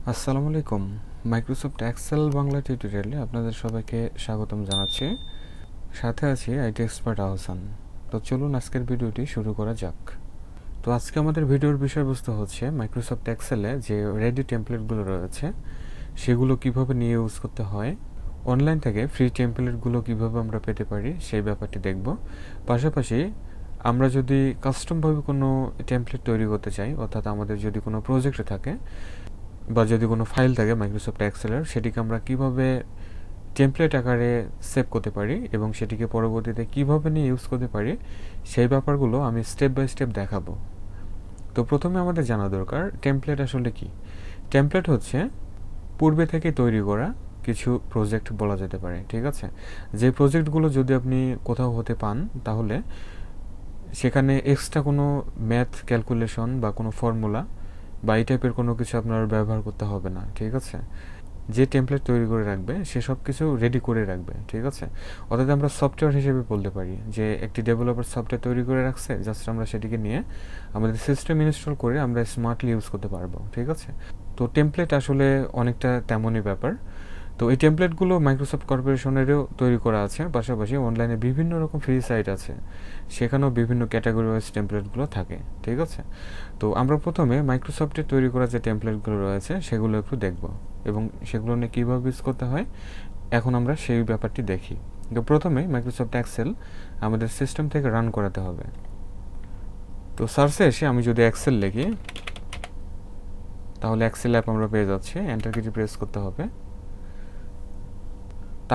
আসসালামু আলাইকুম। Microsoft Excel Bangla টিউটোরিয়ালে আপনাদের সবাইকে স্বাগতম জানাচ্ছি। সাথে আছি আইটি এক্সপার্ট আহসান। তো চলুন আজকের ভিডিওটি শুরু করা যাক। তো আজকে আমাদের ভিডিওর বিষয়বস্তু হচ্ছে মাইক্রোসফট এক্সেলে যে রেডি টেমপ্লেটগুলো রয়েছে সেগুলো কিভাবে নিয়ে ইউজ করতে হয়, অনলাইন থেকে ফ্রি টেমপ্লেটগুলো কিভাবে আমরা পেতে পারি সেই ব্যাপারটি দেখব। পাশাপাশি আমরা যদি কাস্টমভাবে কোনো টেমপ্লেট তৈরি করতে চাই, অর্থাৎ আমাদের যদি কোনো প্রজেক্ট থাকে বা যদি কোনো ফাইল থাকে মাইক্রোসফট এক্সেলের, সেটিকে আমরা কিভাবে টেমপ্লেট আকারে সেভ করতে পারি এবং সেটিকে পরবর্তীতে কিভাবে নিয়ে ইউজ করতে পারি সেই ব্যাপারগুলো আমি স্টেপ বাই স্টেপ দেখাবো। তো প্রথমে আমাদের জানা দরকার টেমপ্লেট আসলে কি। টেমপ্লেট হচ্ছে পূর্বে থেকে তৈরি করা কিছু প্রজেক্ট বলা যেতে পারে, ঠিক আছে। যে প্রজেক্টগুলো যদি আপনি কোথাও হতে পান তাহলে সেখানে এক্সট্রা কোনো ম্যাথ ক্যালকুলেশন বা কোনো ফর্মুলা বা এই টাইপের কোনো কিছু আপনার ব্যবহার করতে হবে না, ঠিক আছে। যে টেমপ্লেট তৈরি করে রাখবে সে সব কিছু রেডি করে রাখবে, ঠিক আছে। অর্থাৎ আমরা সফটওয়্যার হিসেবে বলতে পারি যে একটি ডেভেলপার সফটওয়্যার তৈরি করে রাখছে, জাস্ট আমরা সেটিকে নিয়ে আমাদের সিস্টেম ইনস্টল করে আমরা স্মার্টলি ইউজ করতে পারবো, ঠিক আছে। তো টেমপ্লেট আসলে অনেকটা তেমনই ব্যাপার। তো এই টেমপ্লেটগুলো মাইক্রোসফট কর্পোরেশনেরও তৈরি করা আছে, পাশাপাশি অনলাইনে বিভিন্ন রকম ফ্রি সাইট আছে, সেখানেও বিভিন্ন ক্যাটাগরি ওয়াইজ টেমপ্লেটগুলো থাকে, ঠিক আছে। তো আমরা প্রথমে মাইক্রোসফটের তৈরি করা যে টেমপ্লেটগুলো রয়েছে সেগুলো একটু দেখব এবং সেগুলো নিয়ে কীভাবে ইউজ করতে হয় এখন আমরা সেই ব্যাপারটি দেখি। তো প্রথমে মাইক্রোসফট এক্সেল আমাদের সিস্টেম থেকে রান করাতে হবে। তো সার্চে এসে আমি যদি এক্সেল লিখি তাহলে এক্সেল অ্যাপ আমরা পেয়ে যাচ্ছি, এন্টার কিটি প্রেস করতে হবে।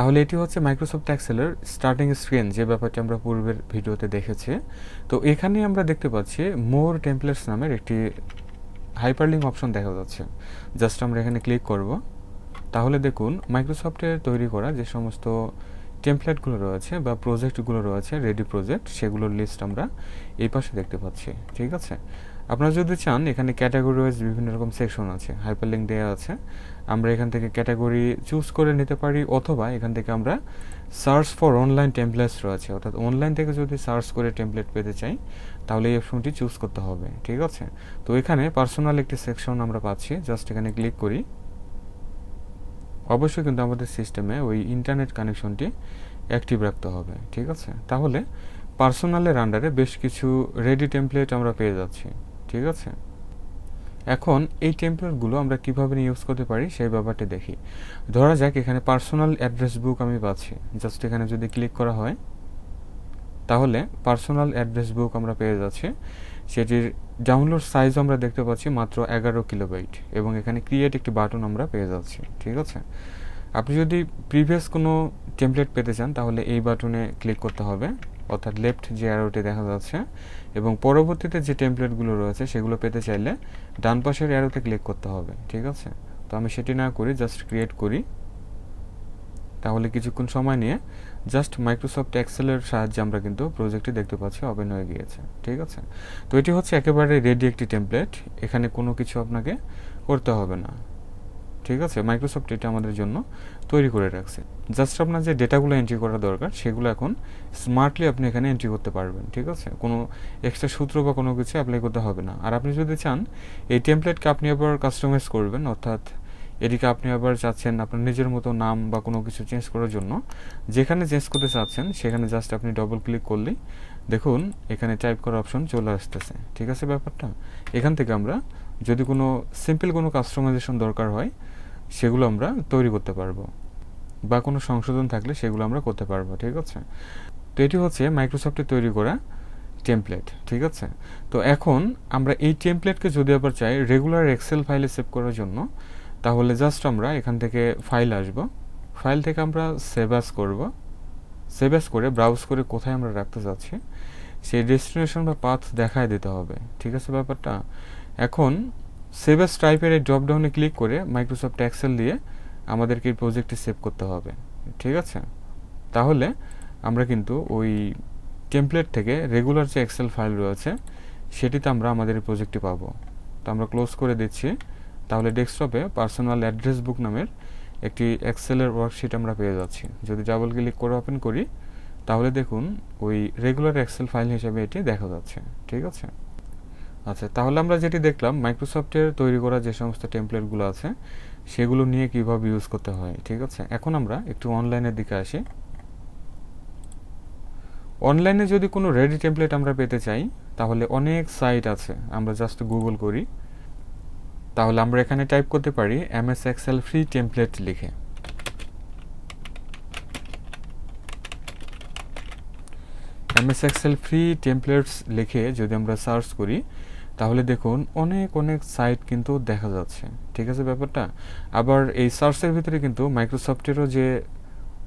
তাহলে এটি হচ্ছে মাইক্রোসফট এক্সেলের স্টার্টিং স্ক্রিন, যে ব্যাপারটি আমরা পূর্বের ভিডিওতে দেখেছি। তো এখানে আমরা দেখতে পাচ্ছি মোর টেমপ্লেটস নামের একটি হাইপারলিঙ্ক অপশন দেখা যাচ্ছে। জাস্ট আমরা এখানে ক্লিক করব। তাহলে দেখুন মাইক্রোসফটের তৈরি করা যে সমস্ত টেমপ্লেটগুলো রয়েছে বা প্রজেক্টগুলো রয়েছে, রেডি প্রজেক্ট, সেগুলোর লিস্ট আমরা এই পাশে দেখতে পাচ্ছি, ঠিক আছে। আপনারা যদি চান এখানে ক্যাটাগরি ওয়াইজ বিভিন্ন রকম সেকশন আছে, হাইপারলিঙ্ক দেওয়া আছে, আমরা এখান থেকে ক্যাটাগরি চুজ করে নিতে পারি, অথবা এখান থেকে আমরা সার্চ ফর অনলাইন টেমপ্লেটস রয়েছে, অর্থাৎ অনলাইন থেকে যদি সার্চ করে টেমপ্লেট পেতে চাই তাহলে এই অপশনটি চুজ করতে হবে, ঠিক আছে। তো এখানে পার্সোনাল একটি সেকশন আমরা পাচ্ছি, জাস্ট এখানে ক্লিক করি। অবশ্যই কিন্তু আমাদের সিস্টেমে ওই ইন্টারনেট কানেকশনটি অ্যাক্টিভ রাখতে হবে, ঠিক আছে। তাহলে পার্সোনালের আন্ডারে বেশ কিছু রেডি টেমপ্লেট আমরা পেয়ে যাচ্ছি, ঠিক আছে। এখন এই টেমপ্লেটগুলো আমরা কীভাবে ইউজ করতে পারি সেই ব্যাপারটি দেখি। ধরা যাক এখানে পার্সোনাল অ্যাড্রেস বুক আমি পাচ্ছি, জাস্ট এখানে যদি ক্লিক করা হয় তাহলে পার্সোনাল অ্যাড্রেস বুক আমরা পেয়ে যাচ্ছি। সেটির ডাউনলোড সাইজ আমরা দেখতে পাচ্ছি মাত্র 11 কিলোবাইট এবং এখানে ক্রিয়েট একটি বাটন আমরা পেয়ে যাচ্ছি, ঠিক আছে। আপনি যদি প্রিভিয়াস কোনো টেমপ্লেট পেতে চান তাহলে এই বাটনে ক্লিক করতে হবে, অর্থাৎ লেফট যে অ্যারোটি দেখা যাচ্ছে, এবং পরবর্তীতে যে টেমপ্লেটগুলো রয়েছে সেগুলো পেতে চাইলে ডান পাশের অ্যারোতে ক্লিক করতে হবে, ঠিক আছে। তো আমি সেটি না করি, জাস্ট ক্রিয়েট করি। তাহলে কিছুক্ষণ সময় নিয়ে জাস্ট মাইক্রোসফট এক্সেলের সাহায্যে আমরা কিন্তু প্রজেক্টটি দেখতে পাচ্ছি ওপেন হয়ে গিয়েছে, ঠিক আছে। তো এটি হচ্ছে একেবারে রেডি একটি টেমপ্লেট, এখানে কোনো কিছু আপনাকে করতে হবে না, ঠিক আছে। মাইক্রোসফট এটা আমাদের জন্য তৈরি করে রাখছে। জাস্ট আপনার যে ডেটাগুলো এন্ট্রি করা দরকার সেগুলো এখন স্মার্টলি আপনি এখানে এন্ট্রি করতে পারবেন, ঠিক আছে। কোনো এক্সট্রা সূত্র বা কোনো কিছু অ্যাপ্লাই করতে হবে না। আর আপনি যদি চান এই টেমপ্লেটকে আপনি আবার কাস্টমাইজ করবেন, অর্থাৎ এটিকে আপনি আবার চাচ্ছেন আপনার নিজের মতো নাম বা কোনো কিছু চেঞ্জ করার জন্য, যেখানে চেঞ্জ করতে চাচ্ছেন সেখানে জাস্ট আপনি ডবল ক্লিক করলেই দেখুন এখানে টাইপ করার অপশন চলে আসতেছে, ঠিক আছে ব্যাপারটা। এখান থেকে আমরা যদি কোনো সিম্পল কোনো কাস্টমাইজেশন দরকার হয় সেগুলো আমরা তৈরি করতে পারবো, বা কোনো সংশোধন থাকলে সেগুলো আমরা করতে পারবো, ঠিক আছে। তো এটি হচ্ছে মাইক্রোসফটের তৈরি করা টেমপ্লেট, ঠিক আছে। তো এখন আমরা এই টেমপ্লেটকে যদি আবার চাই রেগুলার এক্সেল ফাইলে সেভ করার জন্য, তাহলে জাস্ট আমরা এখান থেকে ফাইল আসব, ফাইল থেকে আমরা সেভ অ্যাজ করব, সেভ অ্যাজ করে ব্রাউজ করে কোথায় আমরা রাখতে চাচ্ছি সেই ডেস্টিনেশন বা পাথ দেখায় দিতে হবে, ঠিক আছে ব্যাপারটা। এখন সেভ অ্যাজ টাইপের এই ড্রপ ডাউনে ক্লিক করে মাইক্রোসফট এক্সেল দিয়ে আমাদেরকে এই প্রজেক্টটি সেভ করতে হবে, ঠিক আছে। তাহলে আমরা কিন্তু ওই টেমপ্লেট থেকে রেগুলার যে এক্সেল ফাইল রয়েছে সেটিতে আমরা আমাদের এই প্রজেক্টটি পাবো। তো আমরা ক্লোজ করে দিচ্ছি। তাহলে ডেস্কটপে পার্সোনাল অ্যাড্রেস বুক নামের একটি এক্সেলের ওয়ার্কশিট আমরা পেয়ে যাচ্ছি। যদি ডাবল ক্লিক করে ওপেন করি তাহলে দেখুন ওই রেগুলার এক্সেল ফাইল হিসেবে এটি দেখা যাচ্ছে, ঠিক আছে। আচ্ছা, তাহলে আমরা যেটি দেখলাম মাইক্রোসফটের তৈরি করা যে সমস্ত টেমপ্লেটগুলো আছে সেগুলো নিয়ে কিভাবে ইউজ করতে হয়। ঠিক আছে, এখন আমরা একটু অনলাইনের দিকে আসি। অনলাইনে যদি কোনো রেডি টেমপ্লেট আমরা পেতে চাই তাহলে অনেক সাইট আছে। আমরা জাস্ট গুগল করি, তাহলে আমরা এখানে টাইপ করতে পারি এমএস এক্সেল ফ্রি টেমপ্লেট লিখে। এমএস এক্সেল ফ্রি টেমপ্লেটস লিখে যদি আমরা সার্চ করি তাহলে দেখুন অনেক অনেক সাইট কিন্তু দেখা যাচ্ছে। ঠিক আছে ব্যাপারটা। আবার এই সার্চের ভিতরে কিন্তু মাইক্রোসফটেরও যে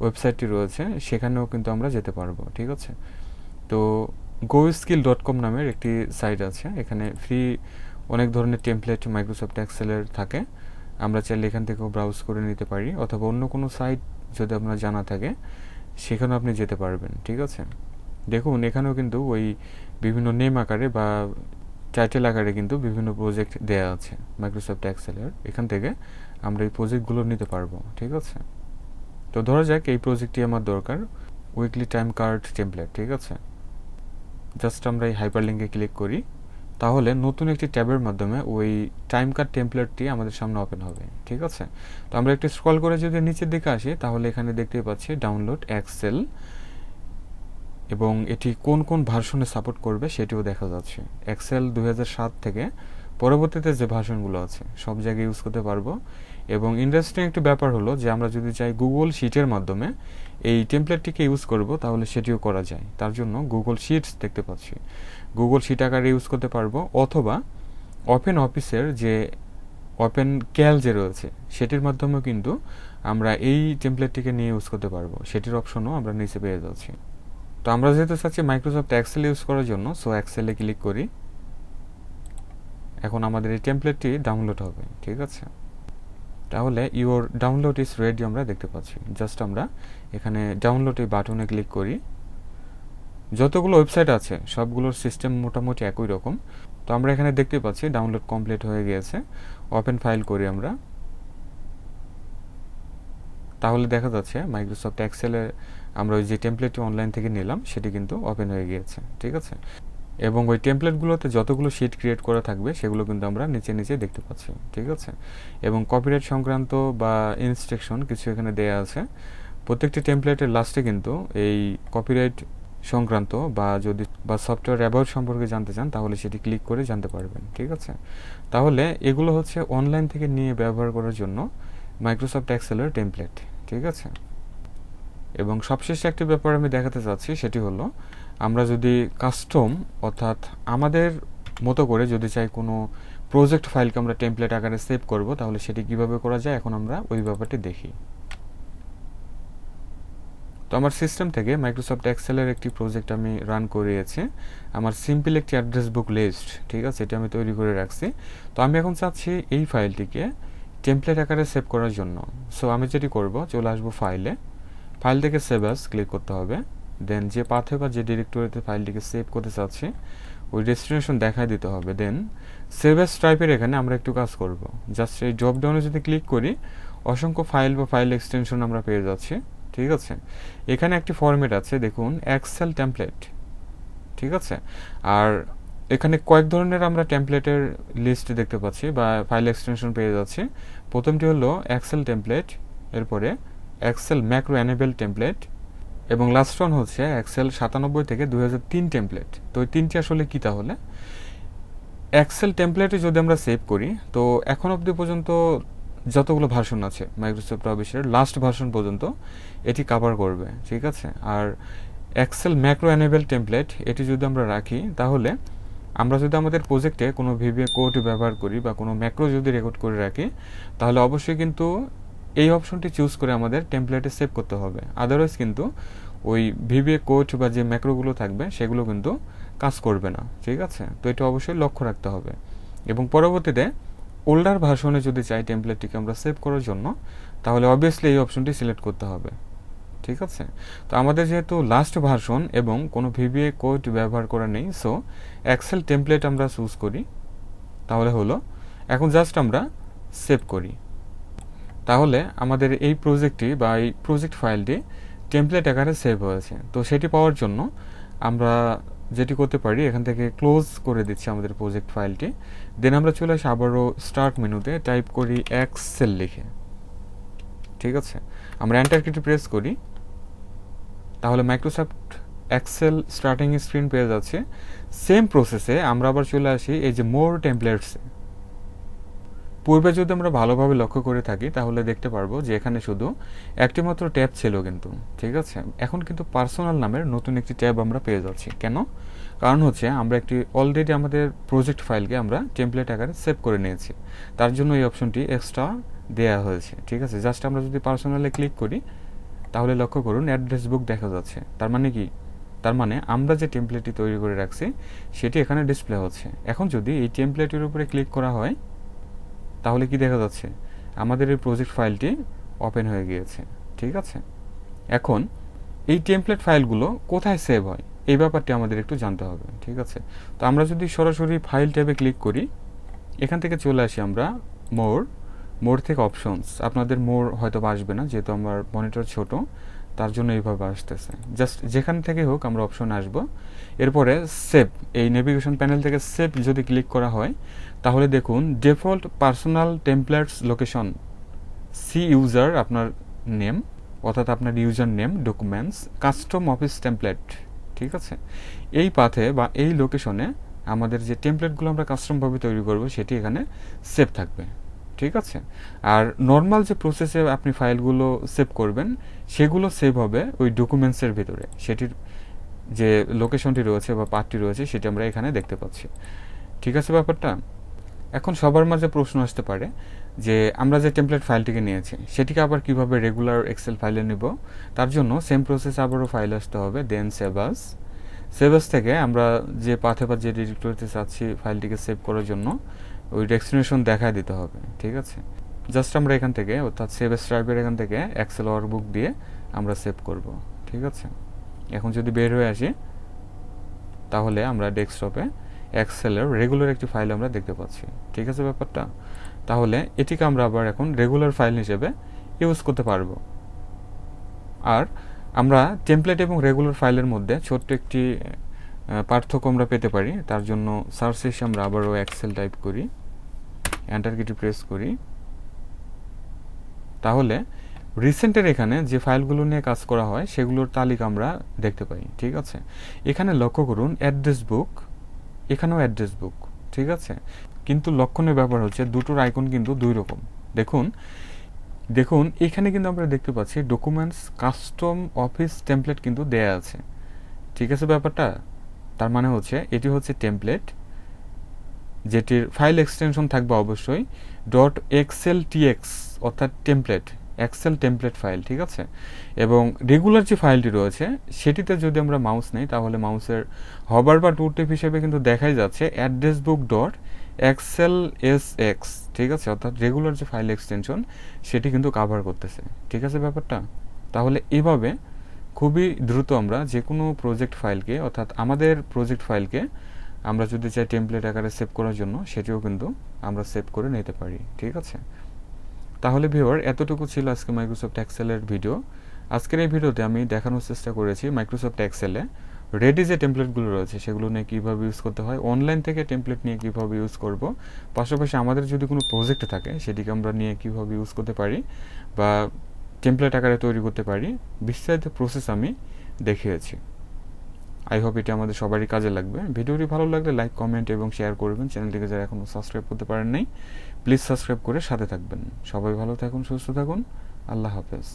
ওয়েবসাইটটি রয়েছে সেখানেও কিন্তু আমরা যেতে পারবো। ঠিক আছে, তো goskill.com নামের একটি সাইট আছে, এখানে ফ্রি অনেক ধরনের টেমপ্লেট মাইক্রোসফট এক্সেলের থাকে। আমরা চাইলে এখান থেকেও ব্রাউজ করে নিতে পারি, অথবা অন্য কোনো সাইট যদি আপনার জানা থাকে সেখানেও আপনি যেতে পারবেন। ঠিক আছে, দেখুন এখানেও কিন্তু ওই বিভিন্ন নেম আকারে বা টাইটেল আকারে কিন্তু বিভিন্ন প্রজেক্ট দেয়া আছে মাইক্রোসফট এক্সেলের। এখান থেকে আমরা এই প্রজেক্টগুলো নিতে পারবো। ঠিক আছে, তো ধরা যাক এই প্রজেক্টটি আমার দরকার, উইকলি টাইম কার্ড টেমপ্লেট। ঠিক আছে, জাস্ট আমরা এই হাইপারলিঙ্কে ক্লিক করি, তাহলে নতুন একটি ট্যাবের মাধ্যমে ওই টাইম কার্ড টেমপ্লেটটি আমাদের সামনে ওপেন হবে। ঠিক আছে, তো আমরা একটু স্ক্রল করে যদি নিচের দিকে আসি তাহলে এখানে দেখতে পাচ্ছি ডাউনলোড এক্সেল, এবং এটি কোন কোন ভার্সনে সাপোর্ট করবে সেটিও দেখা যাচ্ছে। এক্সেল 2007 থেকে পরবর্তীতে যে ভার্সনগুলো আছে সব জায়গায় ইউজ করতে পারবো। এবং ইন্টারেস্টিং একটি ব্যাপার হলো যে আমরা যদি চাই গুগল শিটের মাধ্যমে এই টেমপ্লেটটিকে ইউজ করব তাহলে সেটিও করা যায়। তার জন্য গুগল শিটস দেখতে পাচ্ছি, গুগল শিট আকারে ইউজ করতে পারবো, অথবা ওপেন অফিসের যে ওপেন ক্যাল যে রয়েছে সেটির মাধ্যমেও কিন্তু আমরা এই টেমপ্লেটটিকে নিয়ে ইউজ করতে পারবো। সেটির অপশনও আমরা নিচে পেয়ে যাচ্ছি। তো আমরা যেহেতু চাচ্ছি মাইক্রোসফট এক্সেল ইউজ করার জন্য, সো এক্সেলে ক্লিক করি। এখন আমাদের এই টেমপ্লেটটি ডাউনলোড হবে। ঠিক আছে, তাহলে ইউর ডাউনলোড ইজ রেডি আমরা দেখতে পাচ্ছি। জাস্ট আমরা এখানে ডাউনলোড এই বাটনে ক্লিক করি। যতগুলো ওয়েবসাইট আছে সবগুলোর সিস্টেম মোটামুটি একই রকম। তো আমরা এখানে দেখতে পাচ্ছি ডাউনলোড কমপ্লিট হয়ে গিয়েছে। ওপেন ফাইল করি আমরা, তাহলে দেখা যাচ্ছে মাইক্রোসফট এক্সেলে আমরা ওই যে টেমপ্লেটটি অনলাইন থেকে নিলাম সেটি কিন্তু ওপেন হয়ে গিয়েছে। ঠিক আছে, এবং ওই টেমপ্লেটগুলোতে যতগুলো শিট ক্রিয়েট করা থাকবে সেগুলো কিন্তু আমরা নিচে নিচে দেখতে পাচ্ছি। ঠিক আছে, এবং কপিরাইট সংক্রান্ত বা ইনস্ট্রাকশন কিছু এখানে দেয়া আছে। প্রত্যেকটি টেমপ্লেটের লাস্টে কিন্তু এই কপিরাইট সংক্রান্ত বা সফটওয়্যার অ্যাবাউট সম্পর্কে জানতে চান তাহলে সেটি ক্লিক করে জানতে পারবেন। ঠিক আছে, তাহলে এগুলো হচ্ছে অনলাইন থেকে নিয়ে ব্যবহার করার জন্য মাইক্রোসফট এক্সেলের টেমপ্লেট। ঠিক আছে, এবং সবশেষে একটি ব্যাপার আমি দেখাতে চাচ্ছি, সেটি হলো আমরা যদি কাস্টম অর্থাৎ আমাদের মতো করে যদি চাই কোনো প্রজেক্ট ফাইলকে আমরা টেমপ্লেট আকারে সেভ করব তাহলে সেটি কিভাবে করা যায় এখন আমরা ওই ব্যাপারটি দেখি। তো আমার সিস্টেম থেকে মাইক্রোসফট এক্সেলের একটি প্রজেক্ট আমি রান করিয়েছি, আমার সিম্পল একটি অ্যাড্রেস বুক লিস্ট। ঠিক আছে, এটা আমি তৈরি করে রাখছি। তো আমি এখন চাচ্ছি এই ফাইলটিকে টেমপ্লেট আকারে সেভ করার জন্য। সো আমি যেটি করব, চলে আসবো ফাইল থেকে সেভ অ্যাজ ক্লিক করতে হবে। দেন যে পাথে বা যে ডিরেক্টরিতে ফাইলটিকে সেভ করতে চাচ্ছি ওই ডেস্টিনেশন দেখাই দিতে হবে। দেন সেভ অ্যাজ টাইপের এখানে আমরা একটু কাজ করব। জাস্ট এই ড্রপ ডাউনে যদি ক্লিক করি অসংখ্য ফাইল বা ফাইল এক্সটেনশন আমরা পেয়ে যাচ্ছি। ঠিক আছে, এখানে একটি ফরম্যাট আছে দেখুন, এক্সেল টেমপ্লেট। ঠিক আছে, আর এখানে কয়েক ধরনের আমরা টেমপ্লেটের লিস্ট দেখতে পাচ্ছি বা ফাইল এক্সটেনশন পেয়ে যাচ্ছি। প্রথমটি হলো এক্সেল টেমপ্লেট, এরপরে এক্সেল ম্যাক্রো এনেবল টেমপ্লেট, এবং লাস্ট ওয়ান হচ্ছে এক্সেল 97 থেকে 2003 টেমপ্লেট। তো এই তিনটি আসলে কি, তাহলে এক্সেল টেমপ্লেটে যদি আমরা সেভ করি তো এখন অবধি পর্যন্ত যতগুলো ভার্সন আছে মাইক্রোসফট অফিসের লাস্ট ভার্সন পর্যন্ত এটি কভার করবে। ঠিক আছে, আর এক্সেল ম্যাক্রো এনেবল টেমপ্লেট এটি যদি আমরা রাখি তাহলে আমরা যদি আমাদের প্রজেক্টে কোনো ভিভিএ কোড ব্যবহার করি বা কোনো ম্যাক্রো যদি রেকর্ড করে রাখি তাহলে অবশ্যই কিন্তু এই অপশনটি চুজ করে আমাদের টেমপ্লেটে সেভ করতে হবে। আদারওয়াইজ কিন্তু ওই ভিভিএ কোড বা যে ম্যাক্রোগুলো থাকবে সেগুলো কিন্তু কাজ করবে না। ঠিক আছে, তো এটা অবশ্যই লক্ষ্য রাখতে হবে। এবং পরবর্তীতে ওল্ডার ভার্সনে যদি চাই টেমপ্লেটটিকে আমরা সেভ করার জন্য তাহলে অবভিয়াসলি এই অপশনটি সিলেক্ট করতে হবে। ঠিক আছে, তো আমাদের যেহেতু লাস্ট ভার্সন এবং কোনো ভিভিএ কোড ব্যবহার করা নেই, সো এক্সেল টেমপ্লেট আমরা চুজ করি, তাহলে হলো। এখন জাস্ট আমরা সেভ করি, তাহলে আমাদের এই প্রজেক্টটি বা এই প্রজেক্ট ফাইলটি টেমপ্লেট আকারে সেভ হয়েছে। তো সেটি পাওয়ার জন্য আমরা যেটি করতে পারি, এখান থেকে ক্লোজ করে দিচ্ছি আমাদের প্রজেক্ট ফাইলটি। দেন আমরা চলে আসি আবারও স্টার্ট মেনুতে, টাইপ করি এক্সেল লিখে, ঠিক আছে। আমরা এন্টার কিটি প্রেস করি, তাহলে মাইক্রোসফট এক্সেল স্টার্টিং স্ক্রিন পেয়ে যাচ্ছে। সেম প্রসেসে আমরা আবার চলে আসি এই যে মোর টেমপ্লেটসে। পূর্বে যদি আমরা ভালোভাবে লক্ষ্য করে থাকি তাহলে দেখতে পারবো যে এখানে শুধু একটি মাত্র ট্যাব ছিল কিন্তু, ঠিক আছে। এখন কিন্তু পার্সোনাল নামের নতুন একটি ট্যাব আমরা পেয়ে যাচ্ছি। কেন? কারণ হচ্ছে আমরা একটি অলরেডি আমাদের প্রজেক্ট ফাইলকে আমরা টেমপ্লেট আকারে সেভ করে নিয়েছি, তার জন্য এই অপশনটি এক্সট্রা দেয়া হয়েছে, ঠিক আছে। জাস্ট আমরা যদি পার্সোনালে ক্লিক করি তাহলে লক্ষ্য করুন অ্যাড্রেস বুক দেখা যাচ্ছে। তার মানে কি? তার মানে আমরা যে টেমপ্লেটটি তৈরি করে রাখছি সেটি এখানে ডিসপ্লে হচ্ছে। এখন যদি এই টেমপ্লেটের উপরে ক্লিক করা হয় তাহলে কি দেখা যাচ্ছে? আমাদের এই প্রজেক্ট ফাইলটি ওপেন হয়ে গিয়েছে, ঠিক আছে। এখন এই টেমপ্লেট ফাইলগুলো কোথায় সেভ হয় এই ব্যাপারটি আমাদের একটু জানতে হবে, ঠিক আছে। তো আমরা যদি সরাসরি ফাইল ট্যাবে ক্লিক করি, এখান থেকে চলে আসি আমরা মোর থেকে অপশনস। আপনাদের মোর হয়তো আসবে না, যেহেতু আমার মনিটর ছোট, তার জন্য এইভাবে আসতেছে। জাস্ট যেখান থেকে হোক আমরা অপশন আসব, এরপরে সেভ, এই নেভিগেশন প্যানেল থেকে সেভ যদি ক্লিক করা হয় তাহলে দেখুন default personal templates location C user আপনার নেম, অর্থাৎ আপনার user name, documents, custom office template, ঠিক আছে। এই পাথে বা এই লোকেশনে আমাদের যে টেমপ্লেটগুলো আমরা কাস্টমভাবে তৈরি করব সেটি এখানে সেভ থাকবে, ঠিক আছে। আর নর্মাল যে প্রসেসে আপনি ফাইলগুলো সেভ করবেন সেগুলো সেভ হবে ওই ডকুমেন্টসের ভিতরে, সেটির যে লোকেশনটি রয়েছে বা পাথটি রয়েছে সেটি আমরা এখানে দেখতে পাচ্ছি, ঠিক আছে ব্যাপারটা। এখন সবার মাঝে প্রশ্ন আসতে পারে যে আমরা যে টেমপ্লেট ফাইলটিকে নিয়েছি সেটিকে আবার কিভাবে রেগুলার এক্সেল ফাইলে নিব। তার জন্য সেম প্রসেস আবারও ফাইল আসতে হবে, দেন সেভ আস থেকে আমরা যে পাথে বা যে ডিরেক্টরিতে চাচ্ছি ফাইলটিকে সেভ করার জন্য ওই ডেস্টিনেশন দেখা দিতে হবে, ঠিক আছে। জাস্ট আমরা এখান থেকে, অর্থাৎ সেভ এস ড্রাইভের এখান থেকে এক্সেল ওয়ার্কবুক দিয়ে আমরা সেভ করব, ঠিক আছে। এখন যদি বের হয়ে আসি তাহলে আমরা ডেস্কটপে এক্সেলের রেগুলার একটি ফাইল আমরা দেখতে পাচ্ছি, ঠিক আছে ব্যাপারটা। তাহলে এটিকে আমরা আবার এখন রেগুলার ফাইল হিসেবে ইউজ করতে পারবো। আর আমরা টেমপ্লেট এবং রেগুলার ফাইলের মধ্যে ছোট্ট একটি পার্থক্য আমরা পেতে পারি। তার জন্য সার্চ শেষে আমরা আবারও এক্সেল টাইপ করি, এন্টার কিটি প্রেস করি, তাহলে রিসেন্টের এখানে যে ফাইলগুলো নিয়ে কাজ করা হয় সেগুলোর তালিকা আমরা দেখতে পাই, ঠিক আছে। এখানে লক্ষ্য করুন অ্যাড্রেস বুক, এখানেও অ্যাড্রেস বুক, ঠিক আছে। কিন্তু লক্ষণের ব্যাপার হচ্ছে দুটোর আইকন কিন্তু দুই রকম। দেখুন এখানে কিন্তু আমরা দেখতে পাচ্ছি ডকুমেন্টস কাস্টম অফিস টেমপ্লেট কিন্তু দেয়া আছে, ঠিক আছে ব্যাপারটা। তার মানে হচ্ছে এটি হচ্ছে টেমপ্লেট, যেটির ফাইল এক্সটেনশন থাকবে অবশ্যই .xltx, অর্থাৎ টেমপ্লেট, এক্সেল টেমপ্লেট ফাইল, ঠিক আছে। এবং রেগুলার যে ফাইলটি রয়েছে সেটিতে যদি আমরা মাউস নেই তাহলে মাউসের হবার বা টুল টিপ হিসেবে কিন্তু দেখাই যাচ্ছে অ্যাড্রেস বুক .xlsx, ঠিক আছে। অর্থাৎ রেগুলার যে ফাইল এক্সটেনশন সেটি কিন্তু কাভার করতেছে, ঠিক আছে ব্যাপারটা। তাহলে এভাবে খুবই দ্রুত আমরা যে কোনো প্রজেক্ট ফাইলকে, অর্থাৎ আমাদের প্রজেক্ট ফাইলকে আমরা যদি চাই টেমপ্লেট আকারে সেভ করার জন্য সেটিও কিন্তু আমরা সেভ করে নিতে পারি, ঠিক আছে। তাহলে ভিউয়ার এতটুকু ছিল আজকে মাইক্রোসফট এক্সেলের ভিডিও। আজকের এই ভিডিওতে আমি দেখানোর চেষ্টা করেছি মাইক্রোসফট এক্সেলে রেডি যে টেমপ্লেটগুলো রয়েছে সেগুলো নিয়ে কীভাবে ইউজ করতে হয়, অনলাইন থেকে টেমপ্লেট নিয়ে কীভাবে ইউজ করব, পাশাপাশি আমাদের যদি কোনো প্রজেক্ট থাকে সেটিকে আমরা নিয়ে কীভাবে ইউজ করতে পারি বা টেমপ্লেট আকারে তৈরি করতে পারি, বিস্তারিত প্রসেস আমি দেখিয়েছি। আই হোপ এটা আমাদের সবারই কাজে লাগবে। ভিডিওটি ভালো লাগলে লাইক, কমেন্ট এবং শেয়ার করবেন। চ্যানেলটিকে যারা এখনও সাবস্ক্রাইব করতে পারেন নাই প্লিজ সাবস্ক্রাইব করে সাথে থাকবেন। সবাই ভালো থাকুন, সুস্থ থাকুন, আল্লাহ হাফেজ।